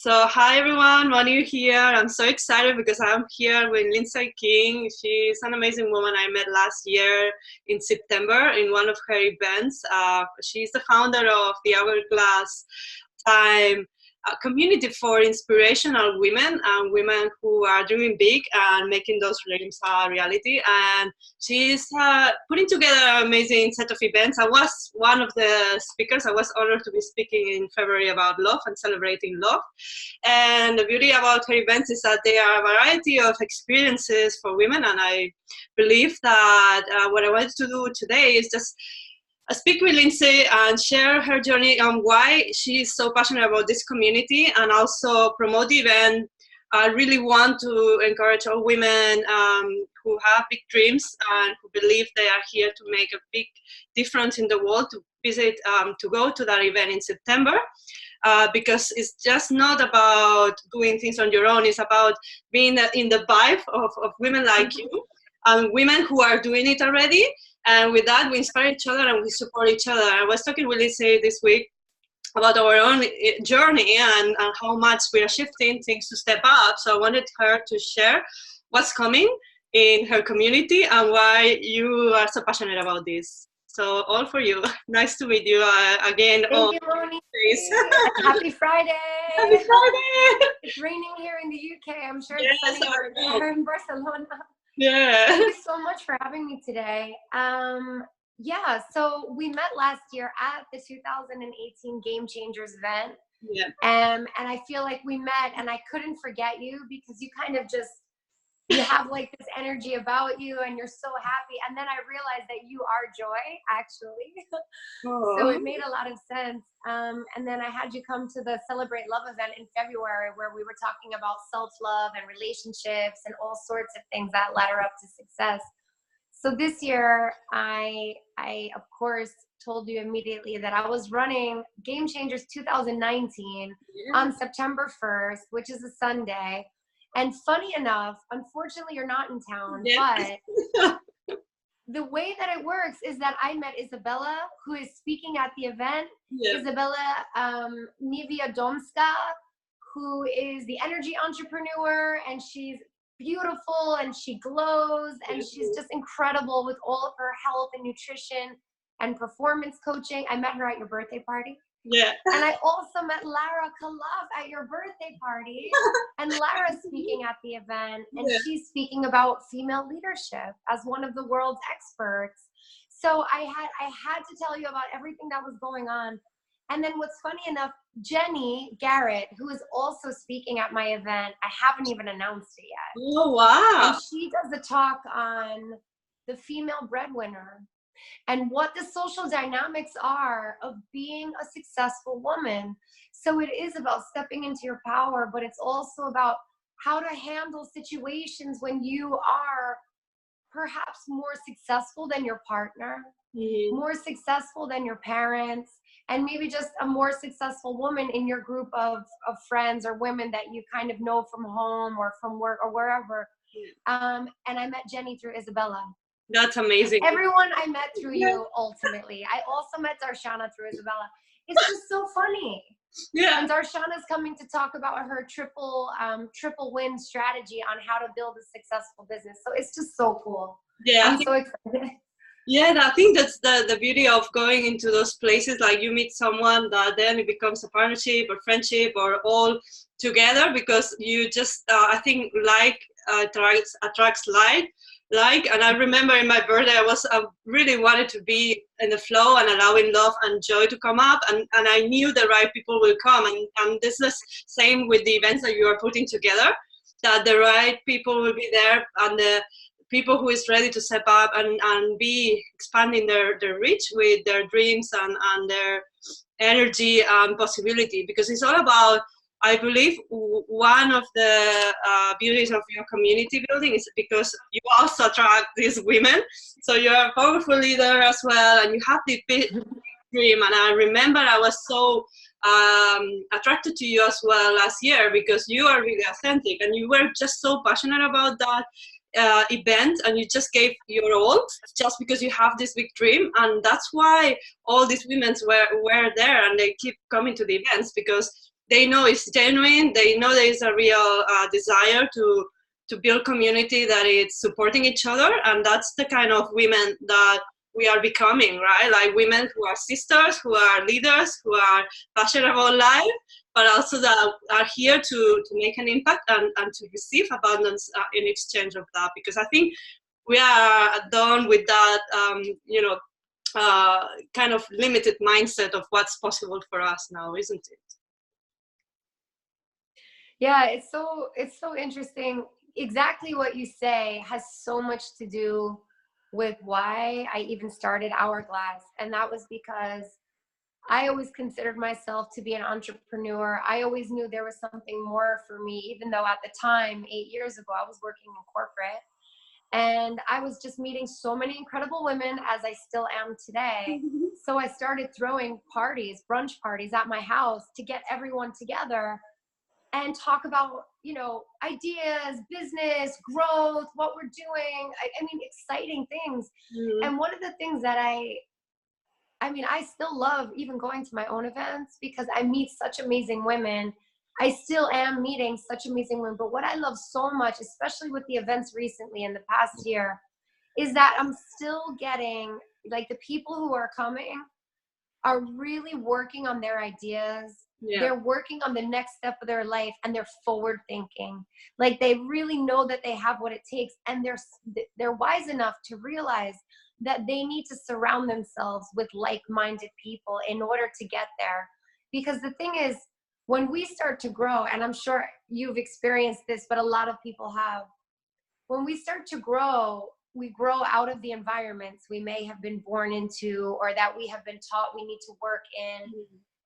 So hi everyone, Manu here. I'm so excited because I'm here with Lyndsay King. She's an amazing woman I met last year in September in one of her events. She's the founder of the Hourglass time community for inspirational women and women who are dreaming big and making those dreams a reality. And she's putting together an amazing set of events. I was one of the speakers. I was honored to be speaking in February about love and celebrating love. And the beauty about her events is that they are a variety of experiences for women. And I believe that what I wanted to do today is just speak with Lyndsay and share her journey on why she is so passionate about this community, and also promote the event. I really want to encourage all women who have big dreams and who believe they are here to make a big difference in the world to visit, to go to that event in September. Because it's just not about doing things on your own. It's about being in the vibe of women like you, and women who are doing it already. And with that, we inspire each other and we support each other. I was talking with Lyndsay this week about our own journey and how much we are shifting things to step up. So I wanted her to share what's coming in her community and why you are so passionate about this. So all for you. Nice to meet you again. Thank you, Moni. Happy Friday. Happy Friday. It's raining here in the UK. I'm sure it's sunny over there in Barcelona. Yeah. Thank you so much for having me today. Yeah, so we met last year at the 2018 Game Changers event. Yeah. And I feel like we met and I couldn't forget you because you kind of just, you have like this energy about you and you're so happy. And then I realized that you are joy, actually. So it made a lot of sense. And then I had you come to the Celebrate Love event in February where we were talking about self-love and relationships and all sorts of things that ladder up to success. So this year, I of course told you immediately that I was running Game Changers 2019 on September 1st, which is a Sunday. And funny enough, unfortunately, you're not in town, but the way that it works is that I met Isabella, who is speaking at the event. Isabella Niewiadomska, who is the energy entrepreneur, and she's beautiful and she glows and she's just incredible with all of her health and nutrition and performance coaching. I met her at your birthday party. Yeah. And I also met Lara Khalaf at your birthday party. And Lara's speaking at the event, and she's speaking about female leadership as one of the world's experts. So I had to tell you about everything that was going on. And then what's funny enough, Jenny Garrett, who is also speaking at my event, I haven't even announced it yet. Oh, wow. And she does a talk on the female breadwinner and what the social dynamics are of being a successful woman. So it is about stepping into your power, but it's also about how to handle situations when you are perhaps more successful than your partner, more successful than your parents, and maybe just a more successful woman in your group of friends or women that you kind of know from home or from work or wherever. And I met Jenny through Isabella. That's amazing. Everyone I met through you, ultimately. I also met Darshana through Isabella. It's just so funny. Yeah. And Darshana's coming to talk about her triple win strategy on how to build a successful business. So it's just so cool. Yeah. I'm so excited. Yeah, I think that's the beauty of going into those places. Like you meet someone that then it becomes a partnership or friendship or all together, because you just, I think like attracts like. And I remember in my birthday, I really wanted to be in the flow and allowing love and joy to come up. And I knew the right people will come. And this is the same with the events that you are putting together, that the right people will be there, and the people who is ready to step up and be expanding their reach with their dreams and their energy and possibility. Because it's all about, I believe, one of the beauties of your community building is because you also attract these women. So you're a powerful leader as well, and you have the big dream. And I remember I was so attracted to you as well last year, because you are really authentic and you were just so passionate about that event, and you just gave your all just because you have this big dream. And that's why all these women were there, and they keep coming to the events, because they know it's genuine. They know there is a real desire to build community that is supporting each other, and that's the kind of women that we are becoming, right? Like women who are sisters, who are leaders, who are passionate about life, but also that are here to make an impact and to receive abundance in exchange of that. Because I think we are done with that, kind of limited mindset of what's possible for us now, isn't it? Yeah, it's so interesting. Exactly what you say has so much to do with why I even started Hourglass. And that was because I always considered myself to be an entrepreneur. I always knew there was something more for me, even though at the time, 8 years ago, I was working in corporate. And I was just meeting so many incredible women, as I still am today. So I started throwing parties, brunch parties at my house to get everyone together and talk about, ideas, business, growth, what we're doing. I mean, exciting things. Mm-hmm. And one of the things that I still love even going to my own events because I meet such amazing women. I still am meeting such amazing women. But what I love so much, especially with the events recently in the past year, is that I'm still getting, like, the people who are coming are really working on their ideas. Yeah. They're working on the next step of their life, and they're forward thinking. Like, they really know that they have what it takes, and they're wise enough to realize that they need to surround themselves with like-minded people in order to get there. Because the thing is, when we start to grow, and I'm sure you've experienced this, but a lot of people have, when we start to grow, we grow out of the environments we may have been born into or that we have been taught we need to work in.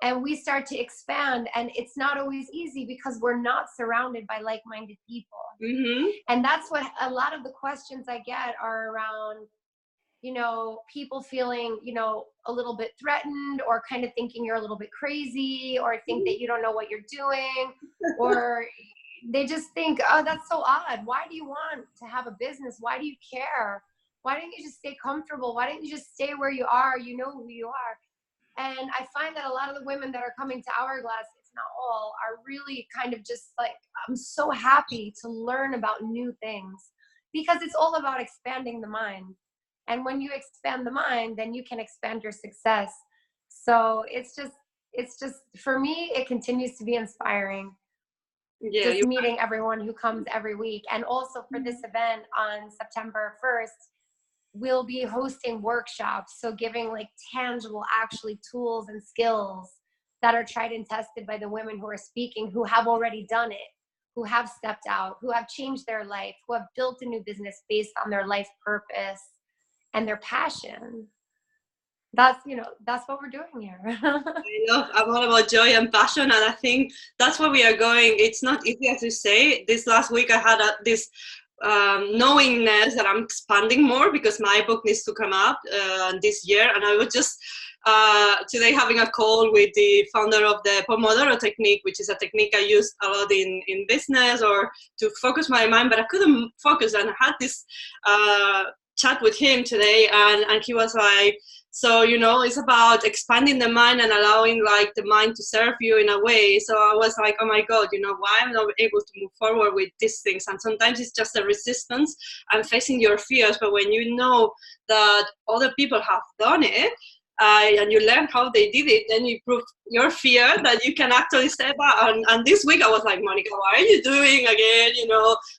And we start to expand, and it's not always easy because we're not surrounded by like-minded people. Mm-hmm. And that's what a lot of the questions I get are around, people feeling, a little bit threatened, or kind of thinking you're a little bit crazy, or think that you don't know what you're doing, or they just think, oh, that's so odd. Why do you want to have a business? Why do you care? Why don't you just stay comfortable? Why don't you just stay where you are? You know who you are. And I find that a lot of the women that are coming to Hourglass, if not all, are really kind of just like, I'm so happy to learn about new things, because it's all about expanding the mind. And when you expand the mind, then you can expand your success. So it's just, for me, it continues to be inspiring. Yeah, Just meeting everyone who comes every week. And also for this event on September 1st, we'll be hosting workshops. So giving like tangible, actually tools and skills that are tried and tested by the women who are speaking, who have already done it, who have stepped out, who have changed their life, who have built a new business based on their life purpose and their passion. That's what we're doing here. I'm all about joy and passion, and I think that's where we are going. It's not easy, as you say. This last week I had this knowingness that I'm expanding more because my book needs to come out this year, and I was just today having a call with the founder of the Pomodoro technique, which is a technique I use a lot in business or to focus my mind, but I couldn't focus, and I had this chat with him today, and he was like, so, it's about expanding the mind and allowing like the mind to serve you in a way. So I was like, oh my God, why I'm not able to move forward with these things? And sometimes it's just a resistance and facing your fears. But when you know that other people have done it, and you learn how they did it, then you prove your fear that you can actually step out. And this week I was like, Monica, what are you doing again?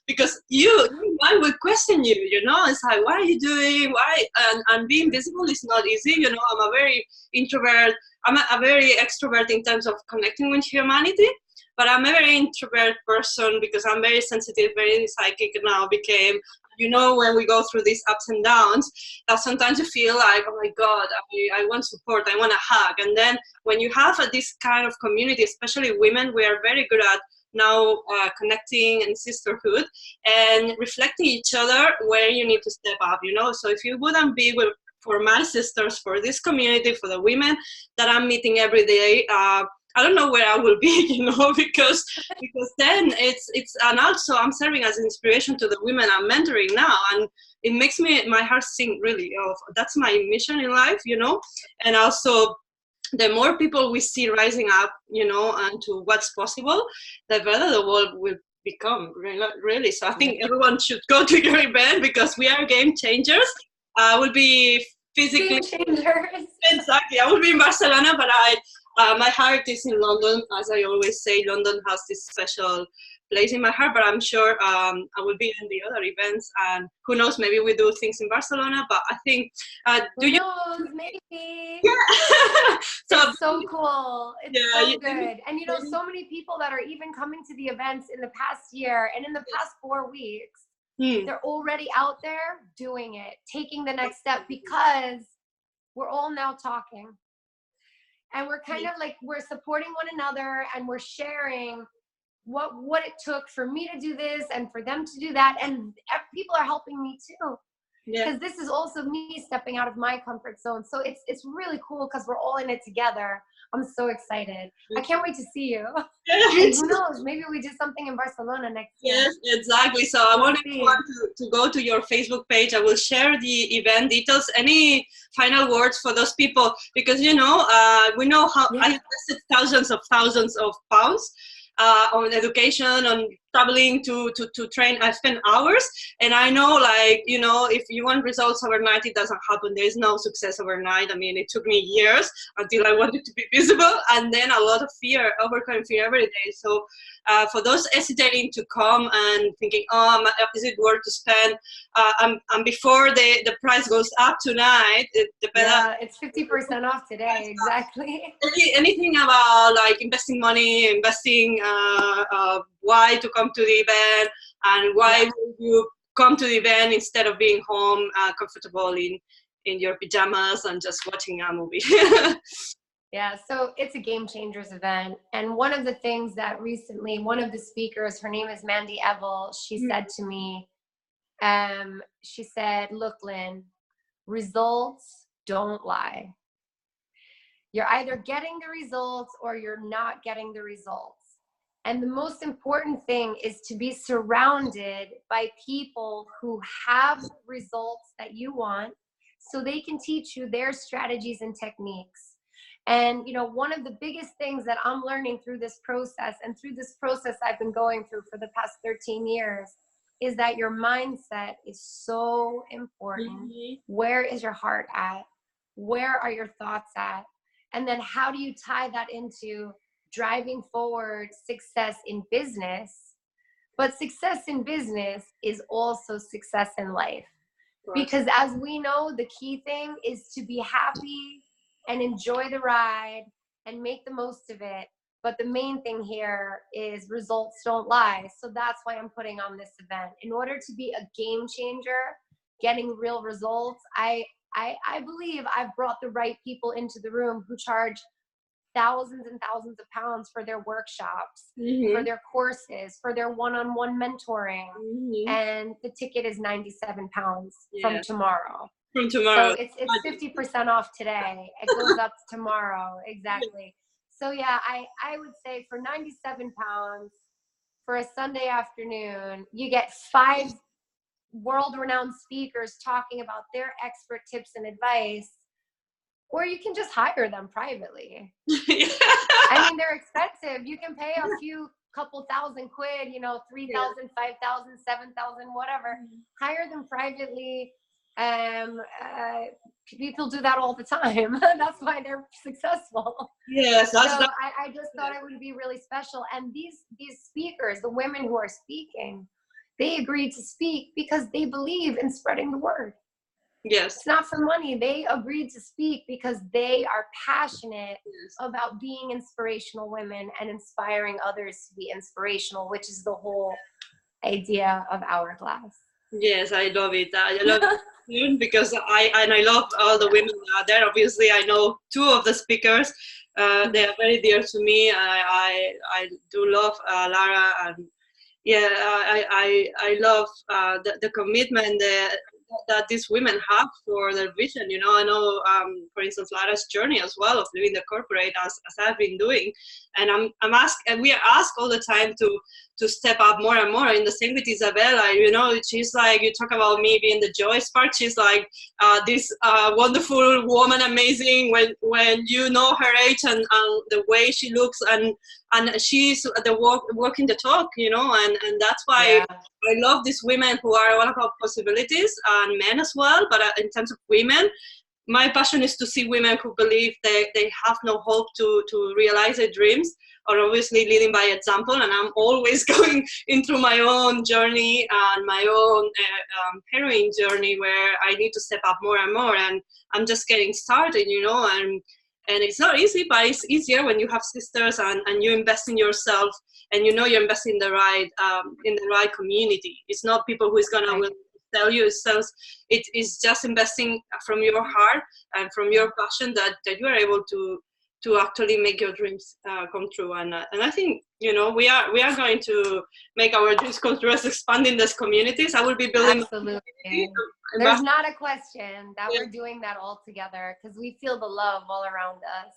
Because your mind would question you, it's like, what are you doing? Why? And being visible is not easy. I'm a very introvert. I'm a very extrovert in terms of connecting with humanity. But I'm a very introvert person because I'm very sensitive, very psychic now became. When we go through these ups and downs, that sometimes you feel like, oh my God, I want support, I want a hug. And then when you have this kind of community, especially women, we are very good at now connecting and sisterhood and reflecting each other where you need to step up, So if you wouldn't be for my sisters, for this community, for the women that I'm meeting every day, I don't know where I will be, because then it's and also I'm serving as an inspiration to the women I'm mentoring now, and it makes my heart sing really. That's my mission in life, and also the more people we see rising up, you know, and to what's possible, the better the world will become, really. So I think everyone should go to your event because we are game changers. I will be physically, game changers. exactly. I will be in Barcelona, but my heart is in London. As I always say, London has this special place in my heart, but I'm sure I will be in the other events, and who knows, maybe we do things in Barcelona. But I think, who knows, maybe. Yeah. It's so cool. It's yeah, so good. And you know, so many people that are even coming to the events in the past year and in the past 4 weeks, they're already out there doing it, taking the next step, because we're all now talking. And we're kind of like, we're supporting one another, and we're sharing what it took for me to do this and for them to do that. And people are helping me too. Because this is also me stepping out of my comfort zone. So it's really cool because we're all in it together. I'm so excited. I can't wait to see you. And who knows, maybe we do something in Barcelona next year. Yes, exactly. So I want everyone to go to your Facebook page. I will share the event details. Any final words for those people? Because, you know, we know how I invested thousands of pounds on education, on traveling to train. I spent hours, and I know, like, you know, if you want results overnight, it doesn't happen. There is no success overnight. I mean, it took me years until I wanted to be visible, and then a lot of fear, overcoming fear every day. So for those hesitating to come and thinking, oh, is it worth to spend? And before the price goes up tonight, it's 50% off today. Exactly. Anything about like investing money, investing why to come to the event, and why would you come to the event instead of being home comfortable in your pajamas and just watching a movie. Yeah, so it's a Game Changers event. And one of the things that recently, one of the speakers, her name is Mandy Evel, she said to me, she said, look, Lynn, results don't lie. You're either getting the results or you're not getting the results. And the most important thing is to be surrounded by people who have results that you want, so they can teach you their strategies and techniques. And, you know, one of the biggest things that I'm learning through this process, and through this process I've been going through for the past 13 years, is that your mindset is so important. Where is your heart at? Where are your thoughts at? And then how do you tie that into driving forward success in business? But success in business is also success in life. Because as we know, the key thing is to be happy and enjoy the ride and make the most of it. But the main thing here is results don't lie. So that's why I'm putting on this event. In order to be a game changer, getting real results, I believe I've brought the right people into the room who charge thousands and thousands of pounds for their workshops, for their courses, for their one-on-one mentoring. And the ticket is 97 pounds from tomorrow. From tomorrow. So it's 50% off today. It goes up tomorrow. Exactly. So yeah, I would say for 97 pounds for a Sunday afternoon, you get 5 world-renowned speakers talking about their expert tips and advice, or you can just hire them privately. I mean, they're expensive. You can pay a couple thousand quid, you know, 3,000, 5,000, 7,000, whatever. Hire them privately. People do that all the time. That's why they're successful. Yes, so I just thought it would be really special. And these speakers, the women who are speaking, they agreed to speak because they believe in spreading the word. Yes. It's not for money. They agreed to speak because they are passionate about being inspirational women and inspiring others to be inspirational, which is the whole idea of Hourglass. Yes, I love it. I love it because I love all the women out there. Obviously, I know 2 of the speakers. They are very dear to me. I do love Lara, and I love the commitment that these women have for their vision. You know, I know, for instance, Lara's journey as well of leaving the corporate as I've been doing, and I'm asked, and we are asked all the time to to step up more and more. In the same with Isabella, you know, she's like, you talk about me being the joy spark. She's like this wonderful woman, amazing when you know her age and the way she looks, and she's the walking the talk, you know, and that's why I love these women who are all about possibilities, and men as well. But in terms of women, my passion is to see women who believe they have no hope to realize their dreams, or obviously leading by example. And I'm always going into my own journey and my own heroine journey, where I need to step up more and more, and I'm just getting started, you know, and it's not easy, but it's easier when you have sisters and you invest in yourself, and you know you're investing in the right community. It's not people who is gonna will tell you. It is just investing from your heart and from your passion that you are able to actually make your dreams come true. And I think, you know, we are going to make our dreams come true as expanding these communities. I will be building. Absolutely. There's not a question that we're doing that all together, because we feel the love all around us.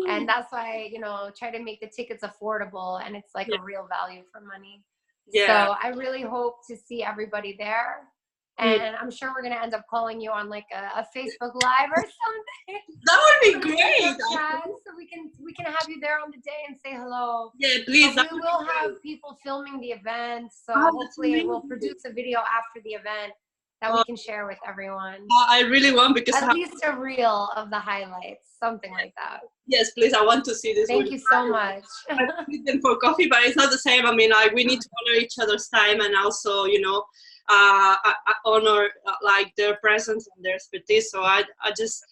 And that's why, you know, try to make the tickets affordable, and it's like a real value for money. So I really hope to see everybody there. And I'm sure we're going to end up calling you on like a Facebook Live or something. That would be great. So we can have you there on the day and say hello. Yeah, please. But we will have people filming the event. So hopefully we'll produce a video after the event that we can share with everyone. I really want, because at least a reel of the highlights, something like that. Yes, please. I want to see this. Thank you so much. I meet them for coffee, but it's not the same. I mean, we need to honor each other's time, and also, you know, I honor like their presence and their expertise. So I just,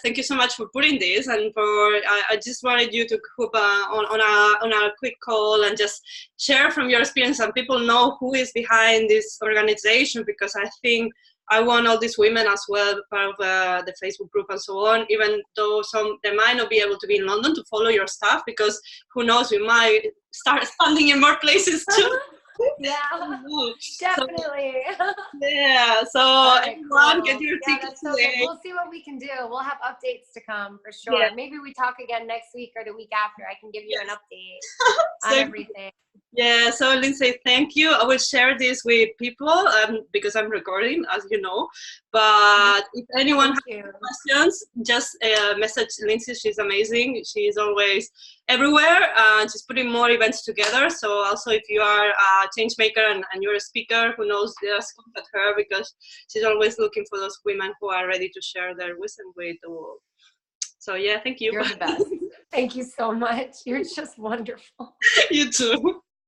thank you so much for putting this, and for I just wanted you to hoop on a quick call and just share from your experience, and people know who is behind this organization, because I think I want all these women as well, part of the Facebook group and so on, even though they might not be able to be in London to follow your stuff, because who knows, we might start expanding in more places too. Definitely. So everyone, get your tickets today. We'll see what we can do. We'll have updates to come for sure. Maybe we talk again next week or the week after. I can give you an update on everything. Yeah, so Lyndsay, thank you. I will share this with people because I'm recording, as you know. But if anyone has questions, just message Lyndsay. She's amazing. She's always everywhere. She's putting more events together. So also, if you are a change maker and you're a speaker, who knows, just contact her, because she's always looking for those women who are ready to share their wisdom with the world. So yeah, thank you. You're the best. Thank you so much. You're just wonderful. You too.